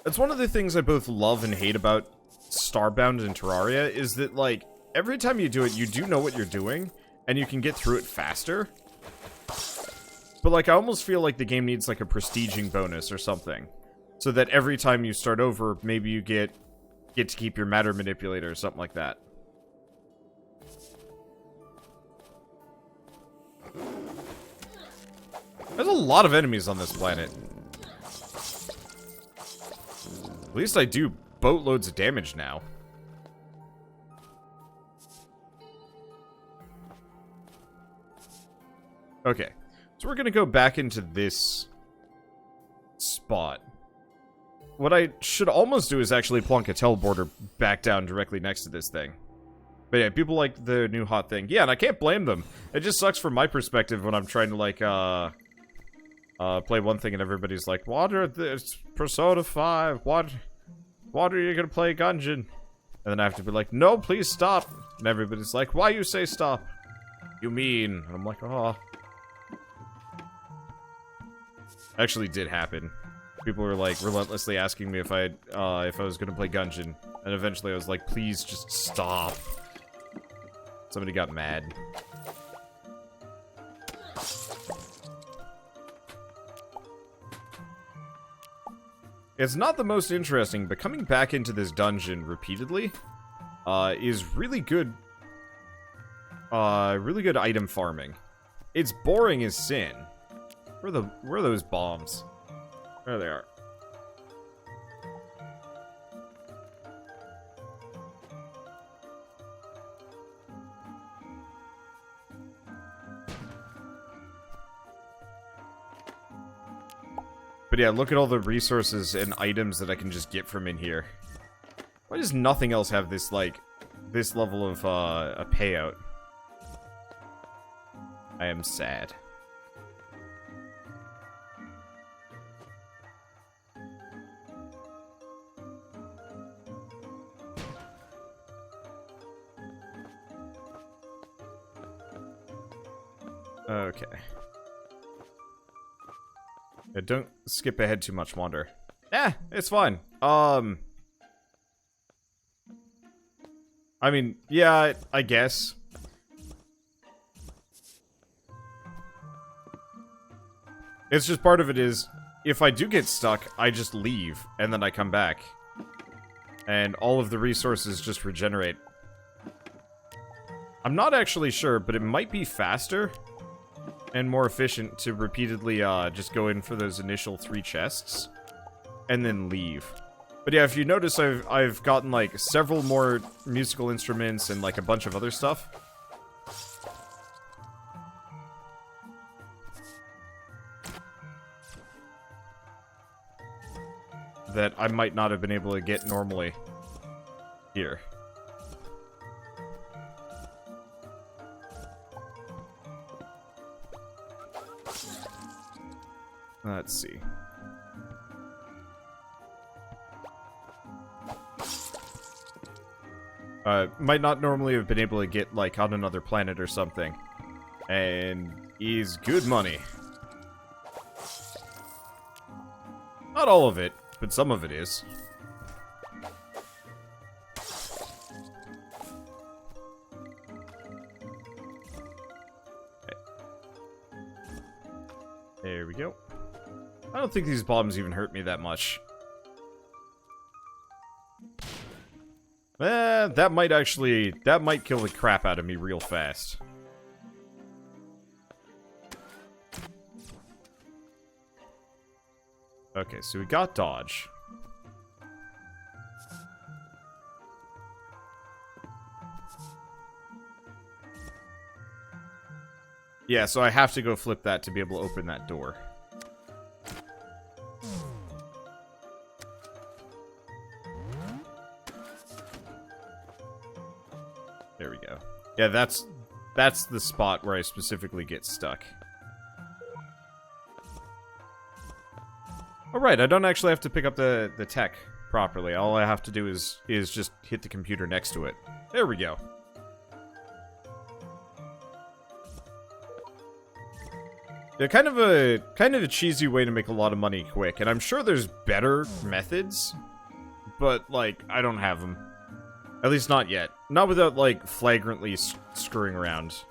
That's one of the things I both love and hate about Starbound and Terraria, is that, like, every time you do it, you do know what you're doing, and you can get through it faster. But, like, I almost feel like the game needs, like, a prestiging bonus or something. So that every time you start over, maybe you get to keep your matter manipulator or something like that. There's a lot of enemies on this planet. At least I do boatloads of damage now. Okay, so we're gonna go back into this spot. What I should almost do is actually plunk a teleporter back down directly next to this thing. But yeah, people like the new hot thing. Yeah, and I can't blame them. It just sucks from my perspective when I'm trying to, like, play one thing and everybody's like, what are this? Persona 5, what are you gonna play Gungeon? And then I have to be like, no, please stop. And everybody's like, why you say stop? You mean? And I'm like, oh. Actually did happen. People were like relentlessly asking me if I was gonna play Gungeon. And eventually I was like, please just stop. Somebody got mad. It's not the most interesting, but coming back into this dungeon repeatedly is really good. Really good item farming. It's boring as sin. Where are those bombs? There they are. But yeah, look at all the resources and items that I can just get from in here. Why does nothing else have this, like, this level of, a payout? I am sad. Okay. Yeah, don't skip ahead too much, Wander. It's fine. I mean, yeah, I guess. It's just part of it is, if I do get stuck, I just leave, and then I come back. And all of the resources just regenerate. I'm not actually sure, but it might be faster and more efficient to repeatedly just go in for those initial 3 chests and then leave. But yeah, if you notice, I've gotten like several more musical instruments and like a bunch of other stuff. That I might not have been able to get normally here. Let's see. Might not normally have been able to get, like, on another planet or something. And is good money. Not all of it, but some of it is. Okay. There we go. I don't think these bombs even hurt me that much. That might kill the crap out of me real fast. Okay, so we got dodge. Yeah, so I have to go flip that to be able to open that door. There we go. Yeah, that's the spot where I specifically get stuck. Alright, I don't actually have to pick up the tech properly. All I have to do is just hit the computer next to it. There we go. They're kind of a cheesy way to make a lot of money quick, and I'm sure there's better methods, but like I don't have them. At least not yet. Not without like flagrantly screwing around.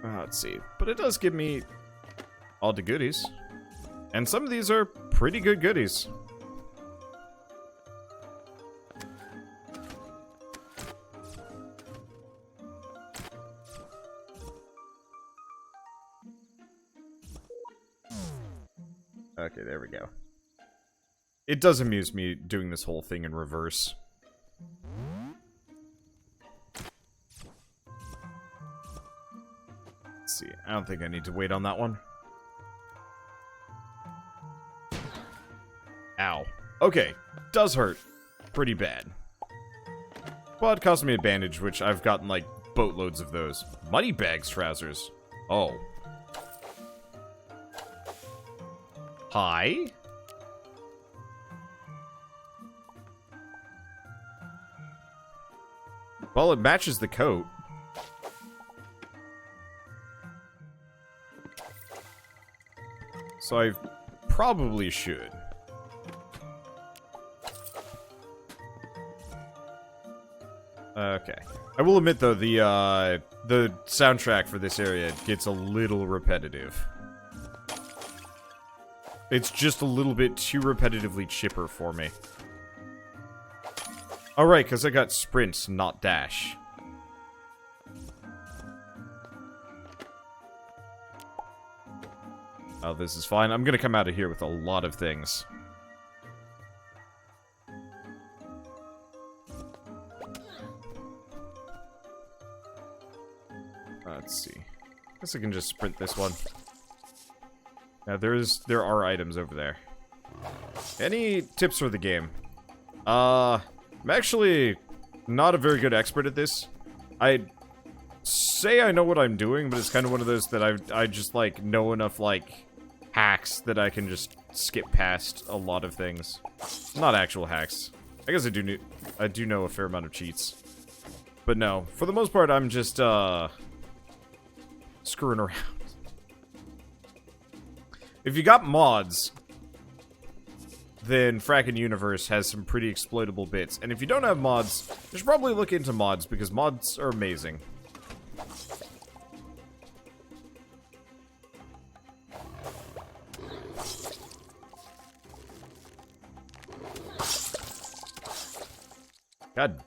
Let's see. But it does give me all the goodies. And some of these are pretty good goodies. Okay, there we go. It does amuse me doing this whole thing in reverse. Let's see. I don't think I need to wait on that one. Ow. Okay. Does hurt. Pretty bad. Well, it cost me a bandage, which I've gotten, like, boatloads of those. Money bags trousers. Oh. Hi? Well, it matches the coat. So I probably should. Okay. I will admit, though, the soundtrack for this area gets a little repetitive. It's just a little bit too repetitively chipper for me. Oh, right, because I got sprint, not dash. Oh, this is fine. I'm gonna come out of here with a lot of things. Let's see. Guess I can just sprint this one. Now, there are items over there. Any tips for the game? I'm actually not a very good expert at this. I say I know what I'm doing, but it's kind of one of those that I just, like, know enough, like, hacks that I can just skip past a lot of things. Not actual hacks. I guess I do know a fair amount of cheats. But no, for the most part, I'm just, screwing around. If you got mods, then Frackin' Universe has some pretty exploitable bits. And if you don't have mods, you should probably look into mods, because mods are amazing. God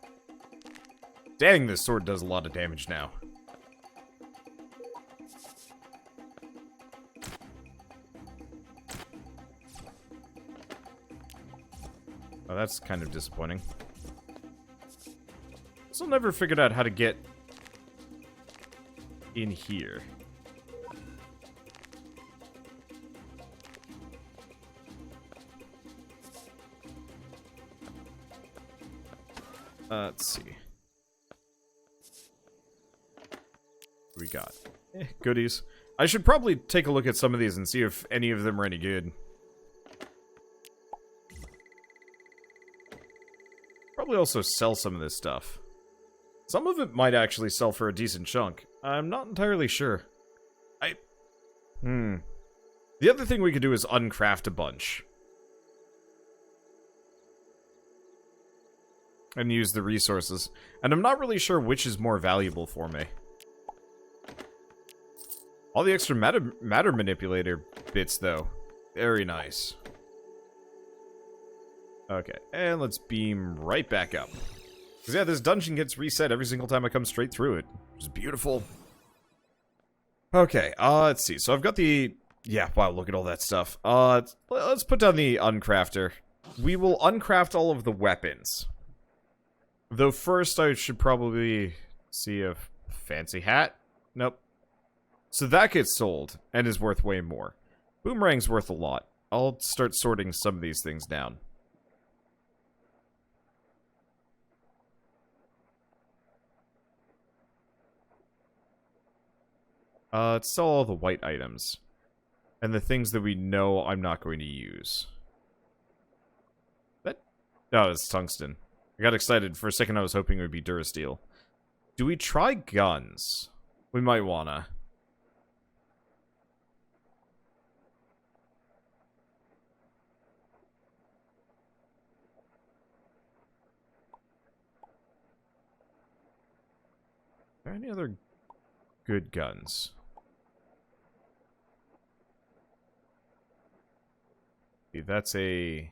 dang, this sword does a lot of damage now. Oh, that's kind of disappointing. Still never figured out how to get in here. Let's see. What we got? Goodies. I should probably take a look at some of these and see if any of them are any good. Probably also sell some of this stuff. Some of it might actually sell for a decent chunk. I'm not entirely sure. The other thing we could do is uncraft a bunch. And use the resources. And I'm not really sure which is more valuable for me. All the extra matter manipulator bits, though. Very nice. Okay, and let's beam right back up. Because, yeah, this dungeon gets reset every single time I come straight through it. Which is beautiful. Okay, let's see. So I've got the... Yeah, wow, look at all that stuff. Let's put down the uncrafter. We will uncraft all of the weapons. Though first I should probably see a fancy hat. Nope. So that gets sold, and is worth way more. Boomerang's worth a lot. I'll start sorting some of these things down. Let's sell all the white items. And the things that we know I'm not going to use. That... Oh, it's tungsten. I got excited. For a second I was hoping it would be Durasteel. Do we try guns? We might wanna. Are there any other good guns? That's a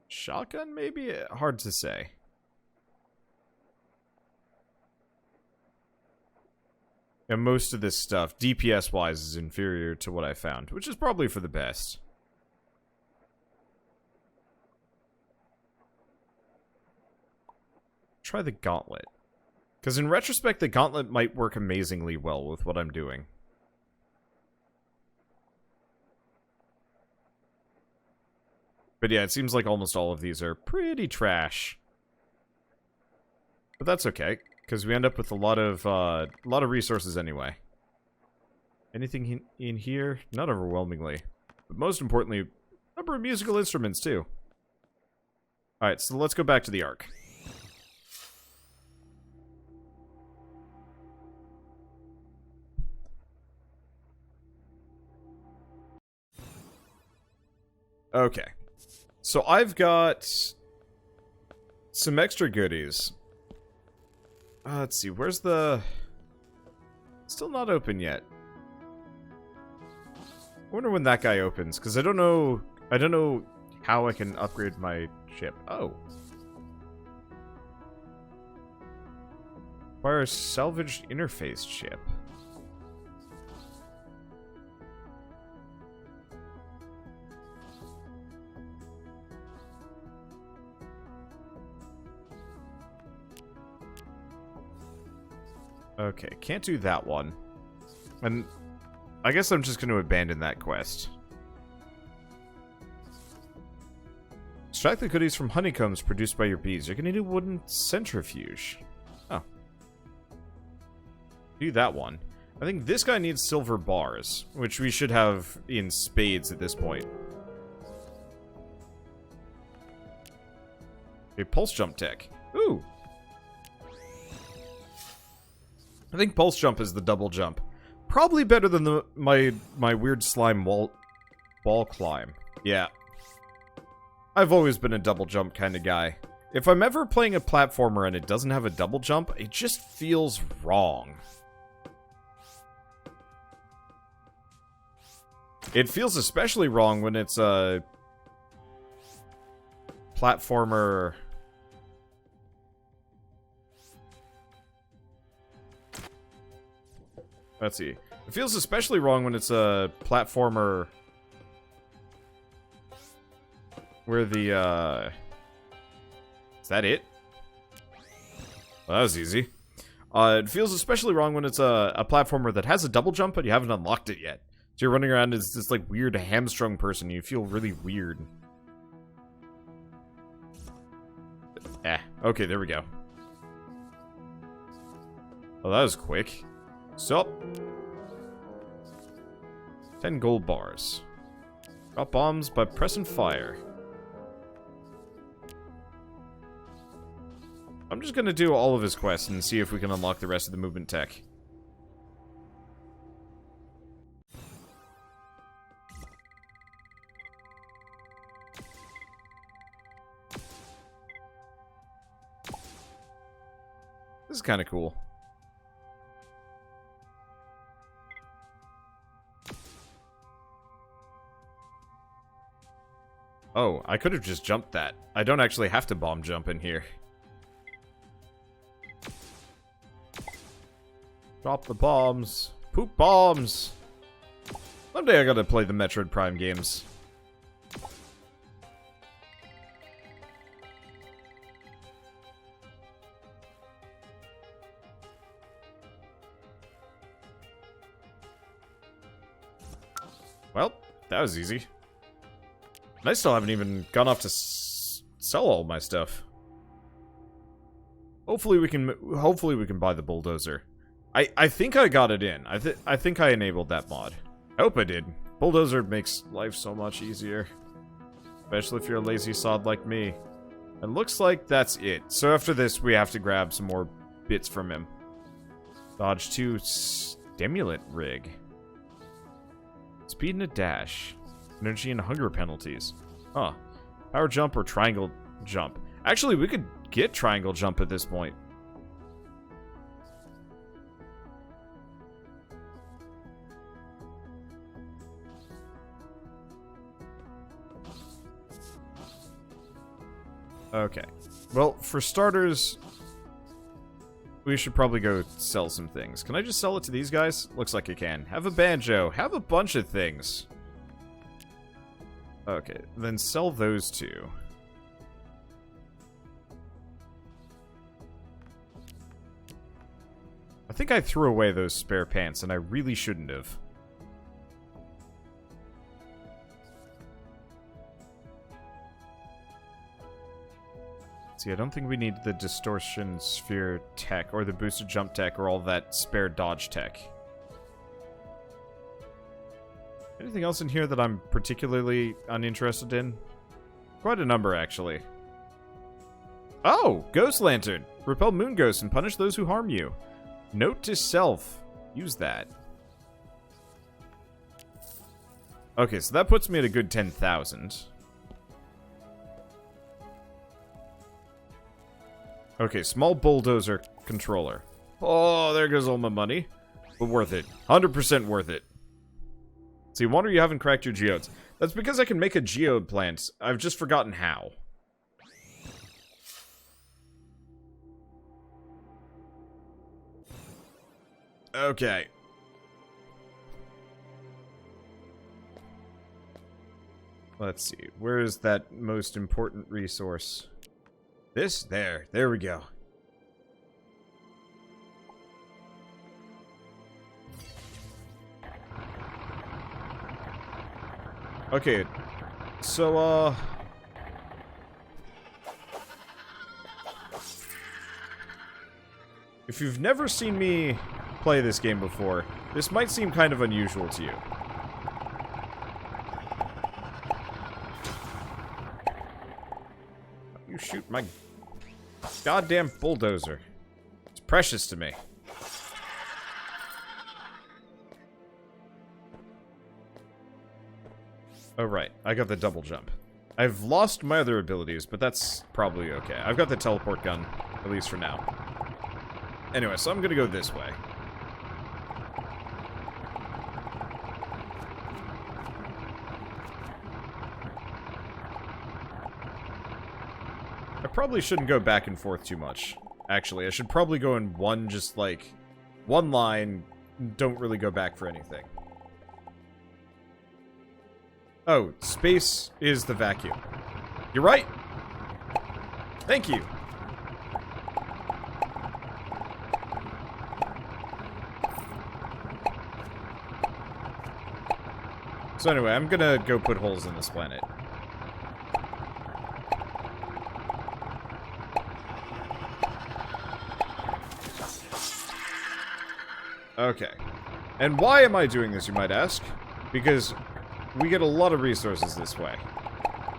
shotgun, maybe? Hard to say. And most of this stuff, DPS-wise, is inferior to what I found, which is probably for the best. Try the gauntlet. Because in retrospect, the gauntlet might work amazingly well with what I'm doing. But yeah, it seems like almost all of these are pretty trash. But that's okay, because we end up with a lot of resources anyway. Anything in here? Not overwhelmingly. But most importantly, a number of musical instruments too. Alright, so let's go back to the Ark. Okay. So I've got some extra goodies. Let's see, where's the... Still not open yet. I wonder when that guy opens, because I don't know how I can upgrade my ship. Oh. Acquire a salvaged interface chip. Okay, can't do that one. And I guess I'm just going to abandon that quest. Extract the goodies from honeycombs produced by your bees. You're going to need a wooden centrifuge. Oh. Do that one. I think this guy needs silver bars, which we should have in spades at this point. A pulse jump tech. Ooh. I think pulse jump is the double jump. Probably better than my weird slime wall climb. Yeah. I've always been a double jump kind of guy. If I'm ever playing a platformer and it doesn't have a double jump, it just feels wrong. It feels especially wrong when it's a platformer. Let's see. It feels especially wrong when it's a platformer where the, is that it? Well, that was easy. It feels especially wrong when it's a platformer that has a double jump, but you haven't unlocked it yet. So you're running around as this, like, weird hamstrung person. You feel really weird. Okay, there we go. Oh, that was quick. So, 10 gold bars. Drop bombs by pressing fire. I'm just gonna do all of his quests and see if we can unlock the rest of the movement tech. This is kind of cool. Oh, I could have just jumped that. I don't actually have to bomb jump in here. Drop the bombs. Poop bombs. Someday I gotta play the Metroid Prime games. Well, that was easy. And I still haven't even gone off to sell all my stuff. Hopefully we can buy the bulldozer. I think I got it in. I think I enabled that mod. I hope I did. Bulldozer makes life so much easier. Especially if you're a lazy sod like me. It looks like that's it. So after this, we have to grab some more bits from him. Dodge 2 stimulant rig. Speed and a dash. Energy and hunger penalties. Huh. Power jump or triangle jump. Actually, we could get triangle jump at this point. Okay. Well, for starters, we should probably go sell some things. Can I just sell it to these guys? Looks like I can. Have a banjo. Have a bunch of things. Okay, then sell those two. I think I threw away those spare pants, and I really shouldn't have. See, I don't think we need the distortion sphere tech, or the boosted jump tech, or all that spare dodge tech. Anything else in here that I'm particularly uninterested in? Quite a number, actually. Oh! Ghost Lantern! Repel moon ghosts and punish those who harm you. Note to self. Use that. Okay, so that puts me at a good 10,000. Okay, small bulldozer controller. Oh, there goes all my money. But worth it. 100% worth it. See, wonder you haven't cracked your geodes. That's because I can make a geode plant. I've just forgotten how. Okay. Let's see. Where is that most important resource? This? There. There we go. Okay. So, if you've never seen me play this game before, this might seem kind of unusual to you. You shoot my goddamn bulldozer. It's precious to me. Oh, right. I got the double jump. I've lost my other abilities, but that's probably okay. I've got the teleport gun, at least for now. Anyway, so I'm gonna go this way. I probably shouldn't go back and forth too much. Actually, I should probably go in one, just like, one line, don't really go back for anything. Oh, space is the vacuum. You're right! Thank you! So anyway, I'm gonna go put holes in this planet. Okay. And why am I doing this, you might ask? Because we get a lot of resources this way.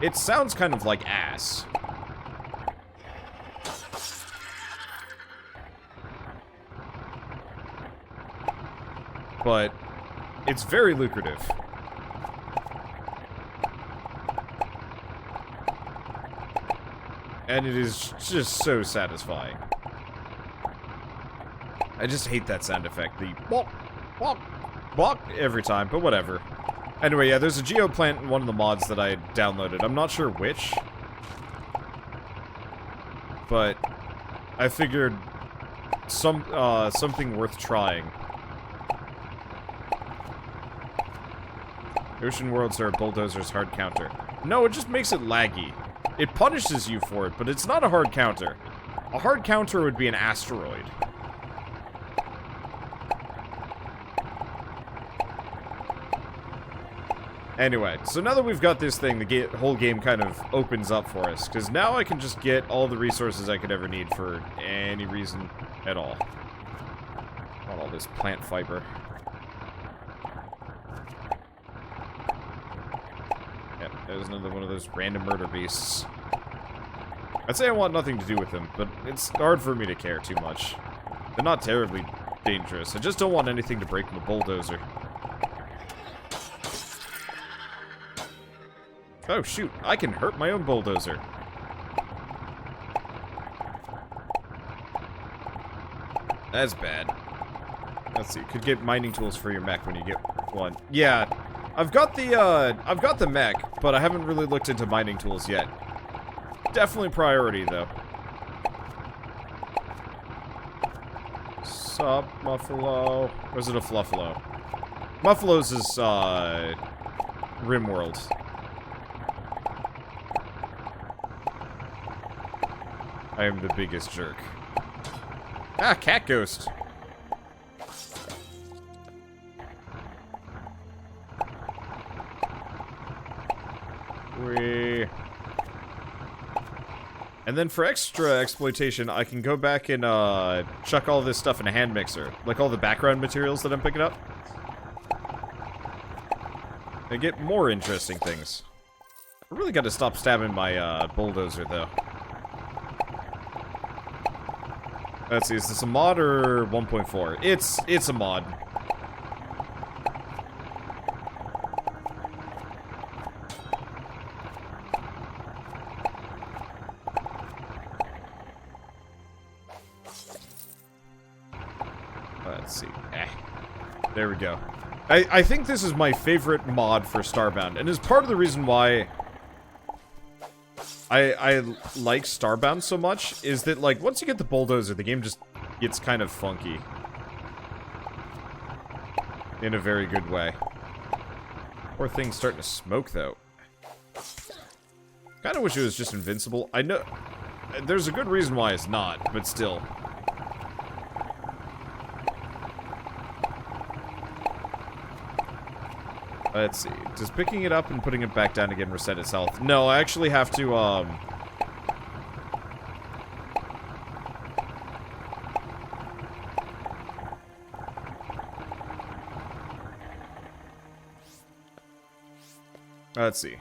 It sounds kind of like ass. But it's very lucrative. And it is just so satisfying. I just hate that sound effect. The walk, walk, walk every time, but whatever. Anyway, yeah, there's a geoplant in one of the mods that I downloaded. I'm not sure which. But I figured something worth trying. Ocean worlds are a bulldozer's hard counter. No, it just makes it laggy. It punishes you for it, but it's not a hard counter. A hard counter would be an asteroid. Anyway, so now that we've got this thing, the whole game kind of opens up for us. Because now I can just get all the resources I could ever need for any reason at all. Not all this plant fiber. There's another one of those random murder beasts. I'd say I want nothing to do with them, but it's hard for me to care too much. They're not terribly dangerous. I just don't want anything to break my bulldozer. Oh, shoot. I can hurt my own bulldozer. That's bad. Let's see. Could get mining tools for your mech when you get one. Yeah. I've got the mech, but I haven't really looked into mining tools yet. Definitely priority, though. Sup, Muffalo? Or is it a Fluffalo? Muffalo's is, Rimworld. I am the biggest jerk. Ah, cat ghost. And then for extra exploitation, I can go back and chuck all this stuff in a hand mixer. Like all the background materials that I'm picking up. And get more interesting things. I really got to stop stabbing my bulldozer, though. Let's see, is this a mod or 1.4? It's a mod. Let's see. There we go. I think this is my favorite mod for Starbound, and is part of the reason why I like Starbound so much, is that, like, once you get the bulldozer, the game just gets kind of funky. In a very good way. Poor thing's starting to smoke, though. Kinda wish it was just invincible. I know... There's a good reason why it's not, but still. Let's see. Does picking it up and putting it back down again reset its health? No, I actually have to, let's see.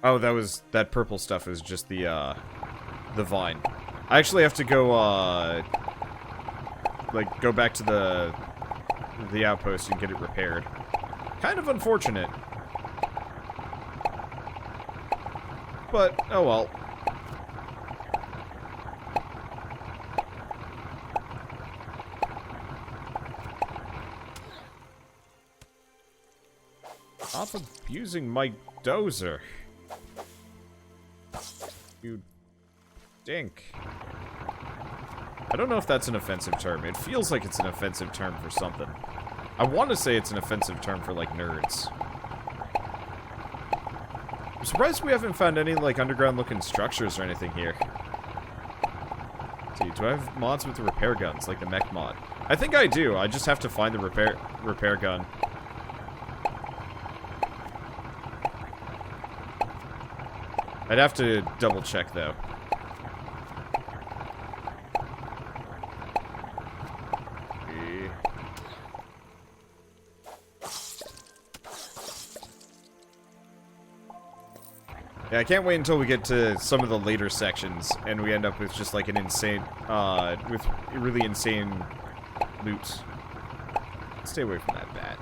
Oh, that purple stuff is just the vine. I actually have to go, like, go back to the outpost and get it repaired. Kind of unfortunate. But, oh well. Stop abusing my dozer. You dink. I don't know if that's an offensive term. It feels like it's an offensive term for something. I want to say it's an offensive term for, like, nerds. I'm surprised we haven't found any, like, underground-looking structures or anything here. Let's see, do I have mods with the repair guns, like the mech mod? I think I do. I just have to find the repair gun. I'd have to double-check, though. Yeah, I can't wait until we get to some of the later sections, and we end up with just, like, an insane, with really insane loot. Stay away from that bat.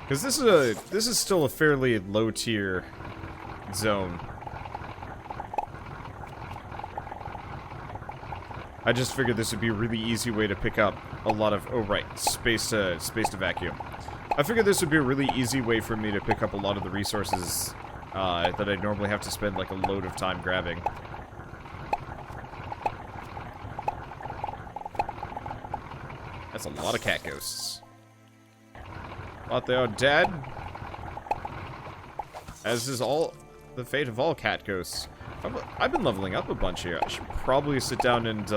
Because this is still a fairly low-tier zone. I just figured this would be a really easy way to pick up a lot of, oh right, space to vacuum. I figured this would be a really easy way for me to pick up a lot of the resources that I'd normally have to spend, like, a load of time grabbing. That's a lot of cat ghosts. Thought they are dead. As is all the fate of all cat ghosts. I've been leveling up a bunch here. I should probably sit down and,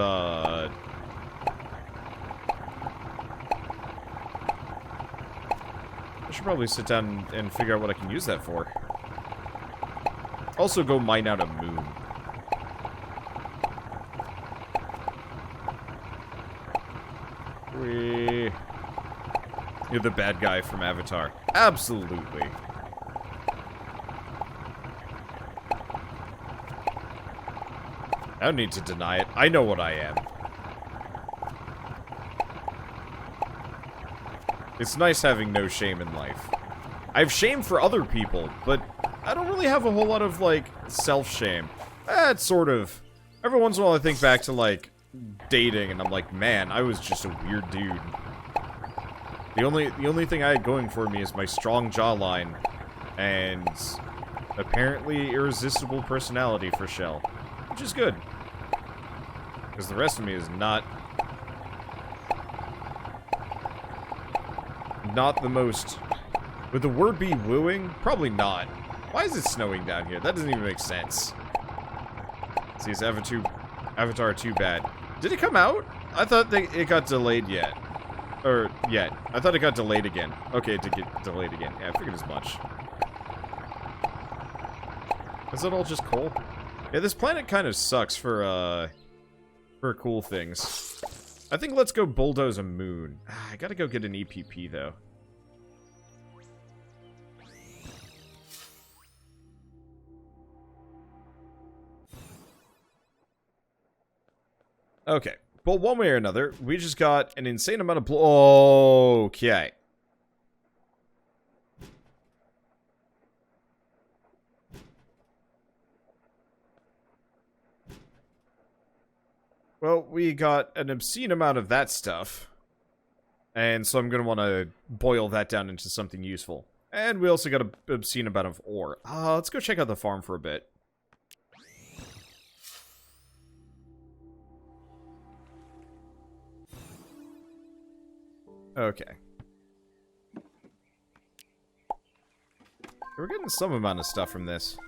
I should probably sit down and figure out what I can use that for. Also go mine out a moon. You're the bad guy from Avatar. Absolutely. I don't need to deny it. I know what I am. It's nice having no shame in life. I have shame for other people, but I don't really have a whole lot of, like, self-shame. It's sort of... Every once in a while I think back to, like, dating, and I'm like, man, I was just a weird dude. The only thing I had going for me is my strong jawline, and apparently irresistible personality for Shell, which is good. Because the rest of me is not the most... Would the word be wooing? Probably not. Why is it snowing down here? That doesn't even make sense. See, it's Avatar 2 bad. Did it come out? I thought it got delayed yet. Or, yet. I thought it got delayed again. Okay, it did get delayed again. Yeah, I figured as much. Is that all just coal? Yeah, this planet kind of sucks for cool things. I think let's go bulldoze a moon. I gotta go get an EPP, though. Okay. Well, one way or another, we just got an insane amount of okay. Well, we got an obscene amount of that stuff. And so I'm going to want to boil that down into something useful. And we also got an obscene amount of ore. Let's go check out the farm for a bit. Okay. We're getting some amount of stuff from this.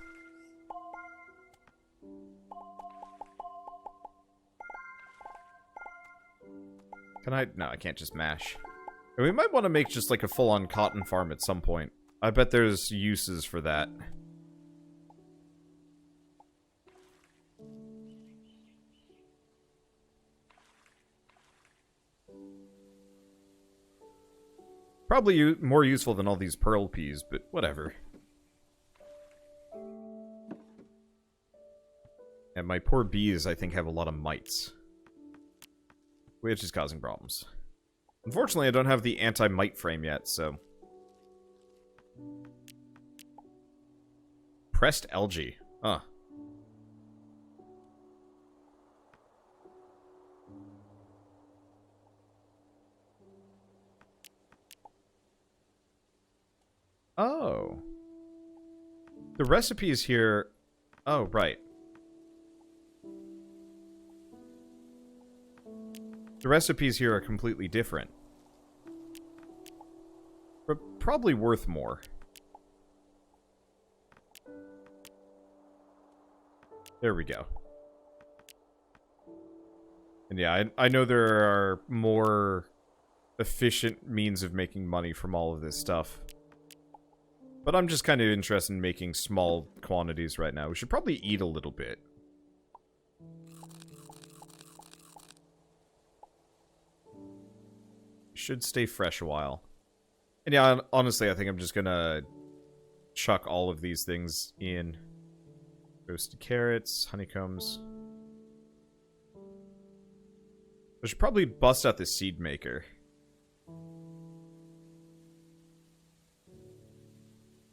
Can I? No, I can't just mash. We might want to make just like a full-on cotton farm at some point. I bet there's uses for that. Probably more useful than all these pearl peas, but whatever. And my poor bees, I think, have a lot of mites. Which is causing problems. Unfortunately, I don't have the anti-mite frame yet, so... Pressed algae. Huh. Oh. The recipe is here... Oh, right. The recipes here are completely different. But probably worth more. There we go. And yeah, I know there are more efficient means of making money from all of this stuff. But I'm just kind of interested in making small quantities right now. We should probably eat a little bit. Should stay fresh a while. And yeah, honestly, I think I'm just gonna chuck all of these things in. Roasted carrots, honeycombs. I should probably bust out the seed maker.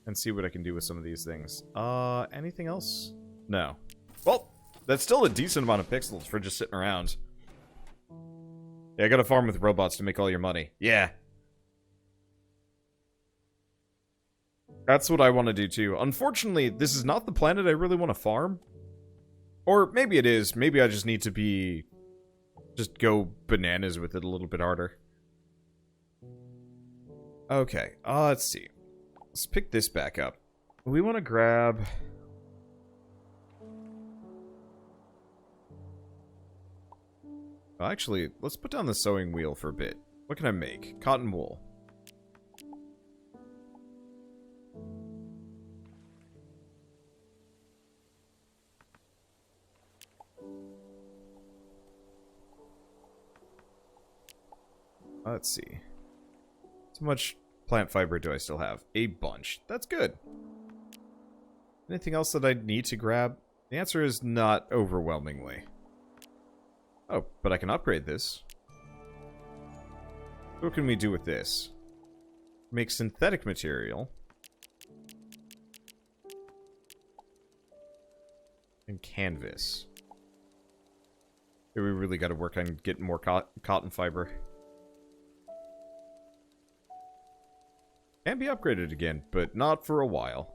And see what I can do with some of these things. Anything else? No. Well, that's still a decent amount of pixels for just sitting around. Yeah, I gotta farm with robots to make all your money. Yeah. That's what I want to do too. Unfortunately, this is not the planet I really want to farm. Or maybe it is. Maybe I just need to be... just go bananas with it a little bit harder. Okay, let's see. Let's pick this back up. We want to grab... Well, actually, let's put down the sewing wheel for a bit. What can I make? Cotton wool. Let's see. How much plant fiber do I still have? A bunch. That's good. Anything else that I need to grab? The answer is not overwhelmingly. Oh, but I can upgrade this. What can we do with this? Make synthetic material. And canvas. Here we really got to work on getting more cotton fiber. Can be upgraded again, but not for a while.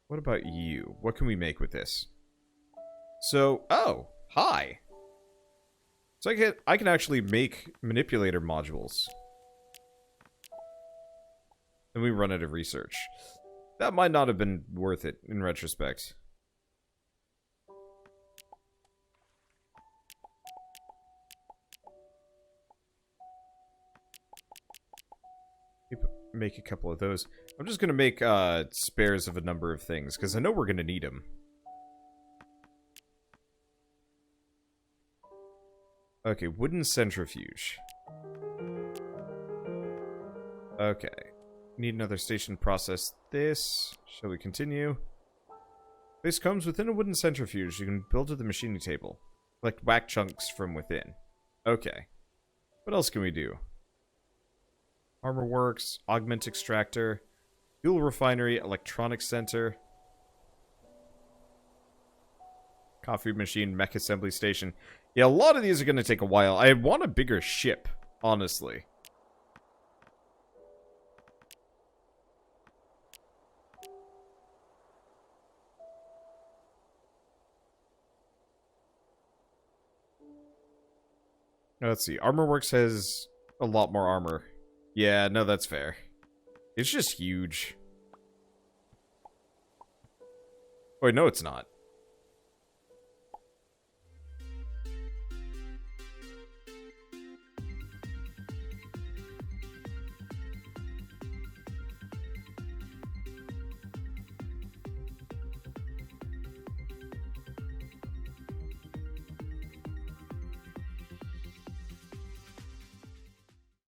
What about you? What can we make with this? So, oh, hi. So I can actually make manipulator modules. And we run out of research. That might not have been worth it in retrospect. Make a couple of those. I'm just gonna make spares of a number of things because I know we're gonna need them. Okay, wooden centrifuge. Okay. Need another station to process this. Shall we continue? This comes within a wooden centrifuge. You can build to the machining table. Like whack chunks from within. Okay. What else can we do? Armor works, augment extractor, fuel refinery, electronics center, coffee machine, mech assembly station. Yeah, a lot of these are going to take a while. I want a bigger ship, honestly. Let's see. Armorworks has a lot more armor. Yeah, no, that's fair. It's just huge. Wait, no, it's not.